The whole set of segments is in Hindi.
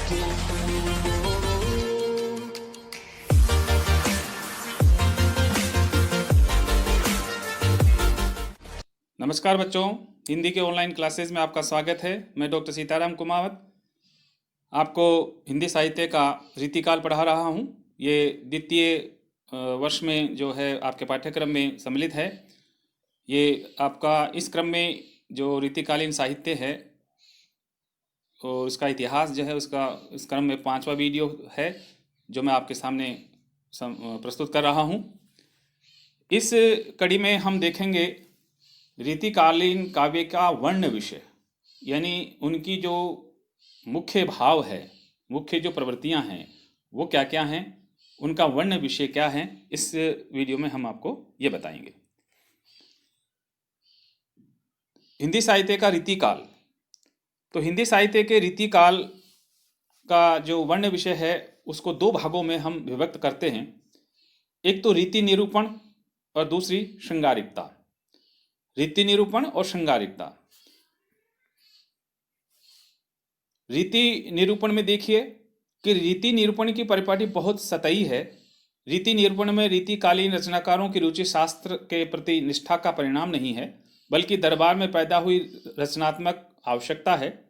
नमस्कार बच्चों, हिंदी के ऑनलाइन क्लासेस में आपका स्वागत है। मैं डॉक्टर सीताराम कुमावत आपको हिंदी साहित्य का रीतिकाल पढ़ा रहा हूँ। ये द्वितीय वर्ष में जो है आपके पाठ्यक्रम में सम्मिलित है। ये आपका इस क्रम में जो रीतिकालीन साहित्य है और उसका इतिहास जो है उसका इस क्रम में 5वां वीडियो है जो मैं आपके सामने प्रस्तुत कर रहा हूँ। इस कड़ी में हम देखेंगे रीतिकालीन काव्य का वर्ण विषय, यानी उनकी जो मुख्य भाव है, मुख्य जो प्रवृत्तियां हैं वो क्या क्या हैं, उनका वर्ण विषय क्या है। इस वीडियो में हम आपको ये बताएंगे। हिंदी साहित्य का रीतिकाल। तो हिंदी साहित्य के रीतिकाल का जो वर्ण विषय है उसको दो भागों में हम विभक्त करते हैं। एक तो रीति निरूपण और दूसरी श्रृंगारिकता। रीति निरूपण और श्रृंगारिकता। रीति निरूपण में देखिए कि रीति निरूपण की परिपाटी बहुत सतही है। रीति निरूपण में रीतिकालीन रचनाकारों की रुचि शास्त्र के प्रति निष्ठा का परिणाम नहीं है, बल्कि दरबार में पैदा हुई रचनात्मक आवश्यकता है।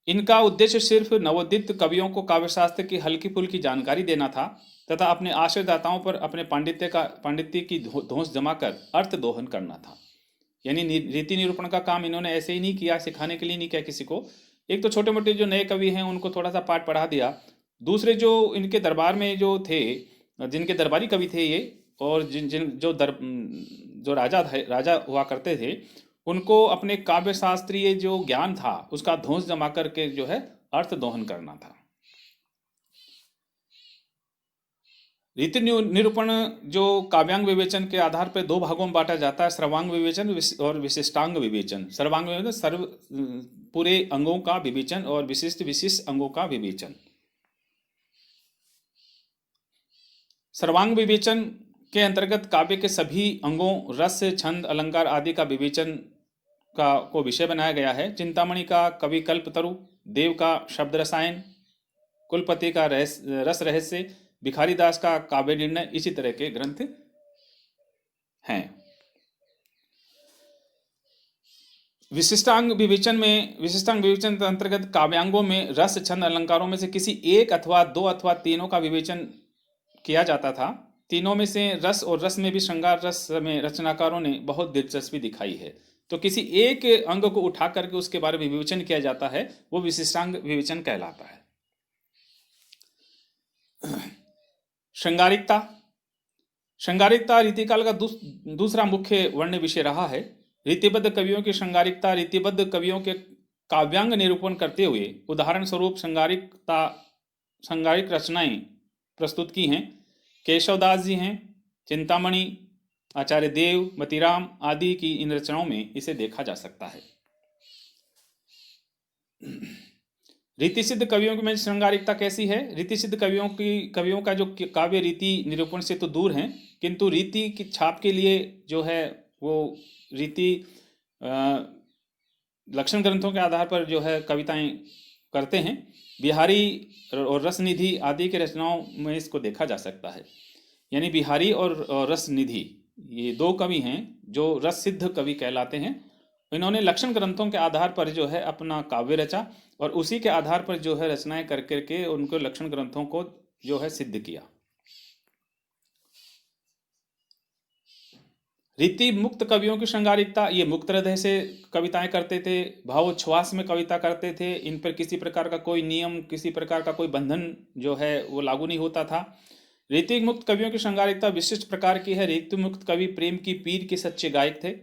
इनका उद्देश्य सिर्फ नवोदित कवियों को काव्यशास्त्र की हल्की फुल्की जानकारी देना था तथा अपने आश्रयदाताओं पर अपने पांडित्य की धौंस जमाकर अर्थ दोहन करना था। यानी रीति निरूपण का काम इन्होंने ऐसे ही नहीं किया, सिखाने के लिए नहीं किया किसी को। एक तो छोटे मोटे जो नए कवि हैं उनको थोड़ा सा पाठ पढ़ा दिया। दूसरे जो इनके दरबार में जो थे, जिनके दरबारी कवि थे ये, और जो राजा हुआ करते थे, उनको अपने काव्य शास्त्रीय जो ज्ञान था उसका धौंस जमा करके जो है अर्थ दोहन करना था। रीति निरूपण जो काव्यांग विवेचन के आधार पर दो भागों में बांटा जाता है, सर्वांग विवेचन और विशिष्टांग विवेचन। सर्वांग विवेचन सर्व पूरे अंगों का विवेचन और विशिष्ट अंगों का विवेचन। सर्वांग विवेचन के अंतर्गत काव्य के सभी अंगों, रस, छंद, अलंकार आदि का विवेचन को विषय बनाया गया है। चिंतामणि का कवि कल्पतरु, देव का शब्द रसायन, कुलपति का रस रहस्य, भिखारी दास का काव्य निर्णय, इसी तरह के ग्रंथ हैं। विशिष्टांग विवेचन के अंतर्गत काव्यांगों में रस, छंद, अलंकारों में से किसी एक अथवा दो अथवा तीनों का विवेचन किया जाता था। तीनों में से रस और रस में भी श्रृंगार रस में रचनाकारों ने बहुत दिलचस्पी दिखाई है। तो किसी एक अंग को उठा करके उसके बारे में विवेचन किया जाता है, वो विशिष्टांग विवेचन कहलाता है। श्रृंगारिकता रीतिकाल का दूसरा मुख्य वर्ण विषय रहा है। रीतिबद्ध कवियों की श्रृंगारिकता रीतिबद्ध कवियों के काव्यांग निरूपण करते हुए उदाहरण स्वरूप श्रृंगारिक रचनाएं प्रस्तुत की हैं। केशवदास जी हैं, चिंतामणि, आचार्य देव, मतीराम आदि की इन रचनाओं में इसे देखा जा सकता है। रीति सिद्ध कवियों में श्रृंगारिकता कैसी है? रीति सिद्ध कवियों का जो काव्य रीति निरूपण से तो दूर हैं, किंतु रीति की छाप के लिए जो है वो रीति लक्षण ग्रंथों के आधार पर जो है कविताएं करते हैं। बिहारी और रसनिधि आदि के रचनाओं में इसको देखा जा सकता है। यानी बिहारी और रसनिधि ये दो कवि हैं जो रस सिद्ध कवि कहलाते हैं। इन्होंने लक्षण ग्रंथों के आधार पर जो है अपना काव्य रचा और उसी के आधार पर जो है रचनाएं कर करके उनको लक्षण ग्रंथों को जो है सिद्ध किया। रीति मुक्त कवियों की श्रृंगारिकता, ये मुक्त हृदय से कविताएं करते थे, भावोच्छ्वास में कविता करते थे। इन पर किसी प्रकार का कोई नियम, किसी प्रकार का कोई बंधन जो है वो लागू नहीं होता था। रीति मुक्त कवियों की श्रृंगारिकता विशिष्ट प्रकार की है। रीति मुक्त कवि प्रेम की पीर के सच्चे गायक थे।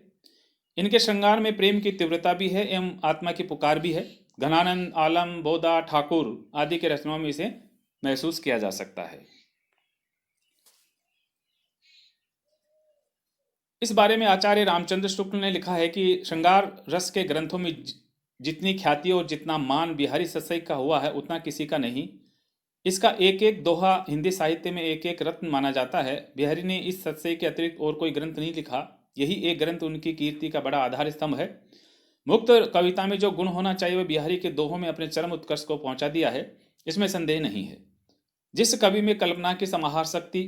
इनके श्रृंगार में प्रेम की तीव्रता भी है एवं आत्मा की पुकार भी है। घनानंद, आलम, बोदा, ठाकुर आदि के रचनाओं में इसे महसूस किया जा सकता है। इस बारे में आचार्य रामचंद्र शुक्ल ने लिखा है कि श्रृंगार रस के ग्रंथों में जितनी ख्याति और जितना मान बिहारी सत्सई का हुआ है उतना किसी का नहीं। इसका एक एक दोहा हिंदी साहित्य में एक एक रत्न माना जाता है। बिहारी ने इस सत्सई के अतिरिक्त और कोई ग्रंथ नहीं लिखा, यही एक ग्रंथ उनकी कीर्ति का बड़ा आधार स्तंभ है। मुक्त कविता में जो गुण होना चाहिए वह बिहारी के दोहों में अपने चरम उत्कर्ष को पहुंचा दिया है। इसमें संदेह नहीं है। जिस कवि में कल्पना की समाहार शक्ति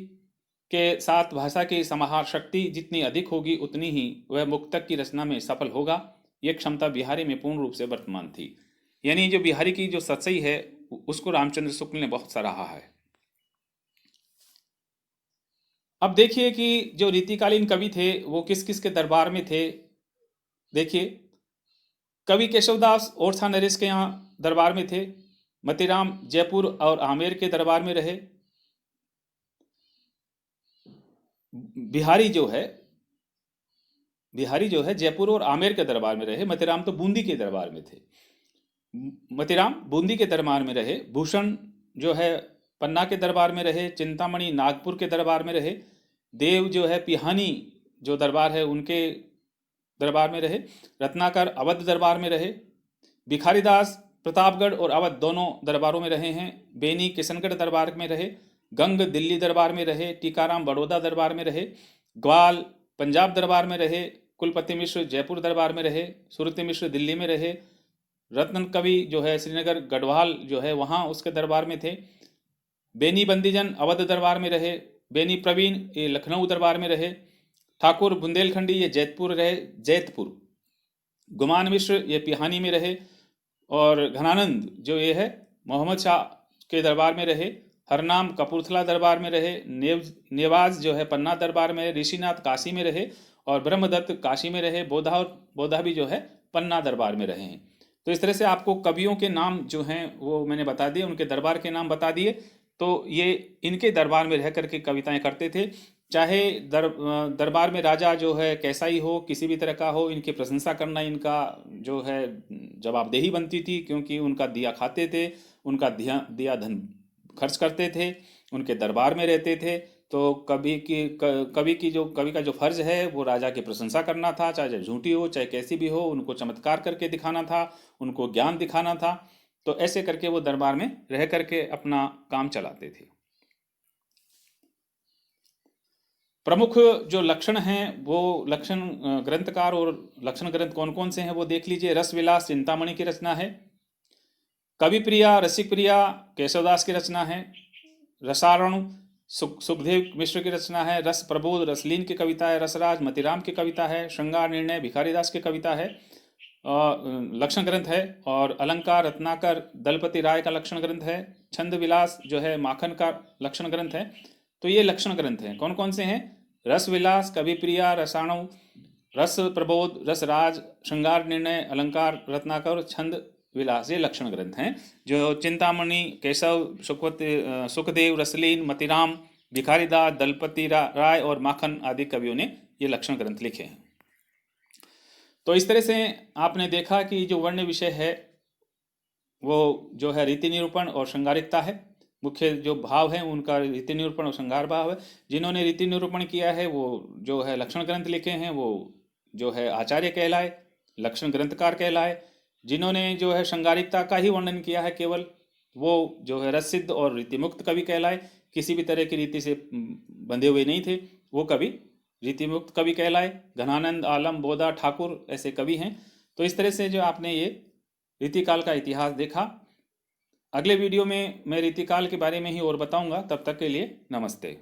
के साथ भाषा की समाहार शक्ति जितनी अधिक होगी उतनी ही वह मुक्तक की रचना में सफल होगा, ये क्षमता बिहारी में पूर्ण रूप से वर्तमान थी। यानी जो बिहारी की जो सच्चाई है उसको रामचंद्र शुक्ल ने बहुत सराहा है। अब देखिए कि जो रीतिकालीन कवि थे वो किस किस के दरबार में थे। देखिए, कवि केशवदास ओरछा नरेश के यहाँ दरबार में थे। मतीराम जयपुर और आमेर के दरबार में रहे। बिहारी जो है जयपुर और आमेर के दरबार में रहे। मतीराम तो बूंदी के दरबार में थे। मतीराम बूंदी के दरबार में रहे। भूषण जो है पन्ना के दरबार में रहे। चिंतामणि नागपुर के दरबार में रहे। देव जो है पिहानी जो दरबार है उनके दरबार में रहे। रत्नाकर अवध दरबार में रहे। भिखारीदास प्रतापगढ़ और अवध दोनों दरबारों में रहे हैं। बेनी किशनगढ़ दरबार में रहे। गंग दिल्ली दरबार में रहे। टीकाराम बड़ौदा दरबार में रहे। ग्वाल पंजाब दरबार में रहे। कुलपति मिश्र जयपुर दरबार में रहे। सुरती मिश्र दिल्ली में रहे। रत्न कवि जो है श्रीनगर गढ़वाल जो है वहाँ उसके दरबार में थे। बेनी बंदीजन अवध दरबार में रहे। बेनी प्रवीण ये लखनऊ दरबार में रहे। ठाकुर बुंदेलखंडी ये जैतपुर। गुमान मिश्र ये पिहानी में रहे। और घनानंद जो ये है मोहम्मद शाह के दरबार में रहे। हरनाम कपूरथला दरबार में रहे। नेवाज जो है पन्ना दरबार में। ऋषिनाथ काशी में रहे और ब्रह्मदत्त काशी में रहे। बोधा भी जो है पन्ना दरबार में रहे हैं। तो इस तरह से आपको कवियों के नाम जो हैं वो मैंने बता दिए, उनके दरबार के नाम बता दिए। तो ये इनके दरबार में रह करके कविताएं करते थे। चाहे दरबार में राजा जो है कैसा ही हो, किसी भी तरह का हो, इनकी प्रशंसा करना इनका जो है जवाबदेही बनती थी, क्योंकि उनका दिया खाते थे, उनका दिया धन खर्च करते थे, उनके दरबार में रहते थे। तो कवि का जो फर्ज है वो राजा की प्रशंसा करना था, चाहे झूठी हो चाहे कैसी भी हो, उनको चमत्कार करके दिखाना था, उनको ज्ञान दिखाना था। तो ऐसे करके वो दरबार में रह करके अपना काम चलाते थे। प्रमुख जो लक्षण हैं वो लक्षण ग्रंथकार और लक्षण ग्रंथ कौन कौन से हैं वो देख लीजिए। रसविलास चिंतामणि की रचना है। कवि प्रिया रसिक प्रिया केशवदास की रचना है। रसारण सुखदेव मिश्र की रचना है। रस प्रबोध रसलीन की कविता है। रसराज मतीराम की कविता है। श्रृंगार निर्णय भिखारीदास की कविता है, लक्षण ग्रंथ है। और अलंकार रत्नाकर दलपति राय का लक्षण ग्रंथ है। छंद विलास जो है माखन का लक्षण ग्रंथ है। तो ये लक्षण ग्रंथ हैं। कौन कौन से हैं? रस विलास, कवि प्रिया, रसाणु, रस प्रबोध, रसराज, श्रृंगार निर्णय, अलंकार रत्नाकर, छंद विलास, ये लक्षण ग्रंथ हैं जो चिंतामणि, केशव, सुखदेव, रसलीन, मतीराम, भिखारीदास, दलपति राय और माखन आदि कवियों ने ये लक्षण ग्रंथ लिखे हैं। तो इस तरह से आपने देखा कि जो वर्ण विषय है वो जो है रीति निरूपण और श्रृंगारिकता है। मुख्य जो भाव है उनका रीति निरूपण और श्रृंगार भाव है। जिन्होंने रीति निरूपण किया है वो जो है लक्षण ग्रंथ लिखे हैं वो जो है आचार्य कहलाए, लक्षण ग्रंथकार कहलाए। जिन्होंने जो है श्रृंगारिकता का ही वर्णन किया है केवल, वो जो है रससिद्ध और रीति मुक्त कवि कहलाए। किसी भी तरह की रीति से बंधे हुए नहीं थे, वो कवि रीति मुक्त कवि कहलाए। घनानंद, आलम, बोधा, ठाकुर ऐसे कवि हैं। तो इस तरह से जो आपने ये रीतिकाल का इतिहास देखा। अगले वीडियो में मैं रीतिकाल के बारे में ही और बताऊंगा। तब तक के लिए नमस्ते।